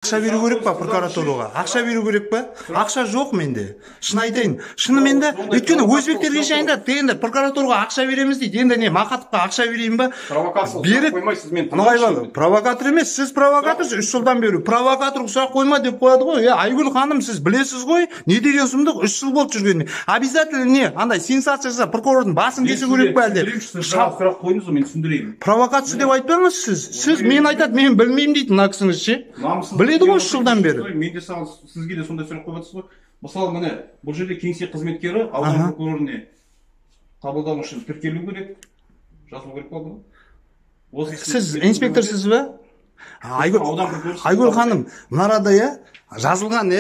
Ақша беру керек па прокуратураға? Ақша беру керек па? Ақша жоқ менде. Шын айтайын. Шынымен де, өйткені өзбектерге айтады, дегенде прокуратураға ақша береміз дейді. Енді не, Мақатовқа ақша берейін ба? Провокация беріп қоймайсыз мен. Провокатор емес, сіз провокаторсыз, 3 жылдан бері. Провокатор сұрақ қойма деп қояды ғой. Айгүл ханым, сіз білесіз ғой, не деген сұмдық 3 жыл болып жүргеніне. Обязательно не, андай сенсация жасап, прокурордың басын кесу керек па әлде? Сұрақ қойыңыз, мен түсіндірейін. Провокация деп айтпаңыз сіз. Сіз мен айтады, мен білмеймін дейді, мына кісіңіз ше. Біледі ғой 3 жылдан бері. Мен де сізге де сондай сұрақ қойып жатсыз ғой. Мысалы, міне, бұл жерде кеңсе қызметкері аудан прокуроріне қабылдау үшін тіркелу керек, жазылу керек болды ма? Сіз инспекторсыз ба? Айгүл ханым, мына арада жазылған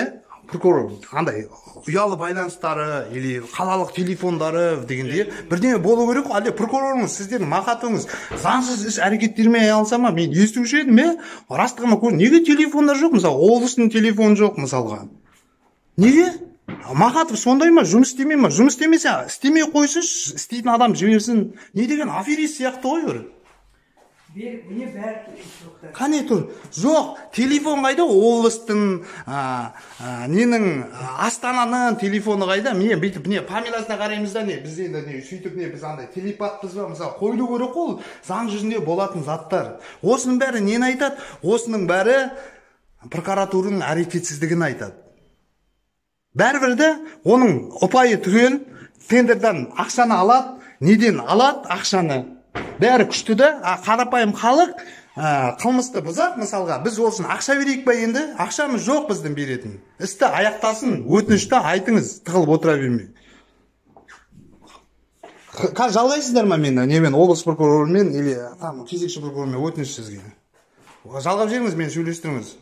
прокурор андай ұялы байланыстары или қалалық телефондары дегенде бірдеңе болу керек қой. Әлде прокурорыңыз, сіздердің Мақатовыңыз заңсыз іс әрекеттермен алса ма? Мен естуші едім, растығыма көрдім. Неге телефондар жоқ? Мысалы, облыстың телефоны жоқ мысалға. Неге? Мақатов сондай ма? Жұмыс істемей ма? Жұмыс істемесе, істемей қойсыншы, істейтін адам жіберсін. Не деген аферист сияқты ғой бір. Міне бәрі қане тұр? Жоқ, телефон қайда? Облыстың, ненің, Астананың телефоны қайда? Міне бүйтіп, не, фамилиясына қараймыз да, не, біз енді не, сөйтіп не, біз андай телепатпыз ба? Мысалы, қойылу керек қой, заң жүзінде болатын заттар. Осының бәрі нені айтады? Осының бәрі прокуратураның әрекетсіздігін айтады. Бәрібір де оның ұпайы түген, тендерден ақшаны алады, неден алады ақшаны? Бәрі күшті да, қарапайым халық қылмысты бұзады мысалға. Біз олсын ақша берейік па енді? Ақшамыз жоқ біздің беретін. Істі аяқтасын, өтінішті айтыңыз, тығылып отыра бермей. Қазір жалғайсыздар ма мені? Немен облыс прокурорымен или кезекші прокурормен өтініш сізге? Жалғап жеріңіз, мені сөйлестіріңіз.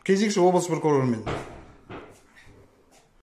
Кезекші облыс прокурорымен.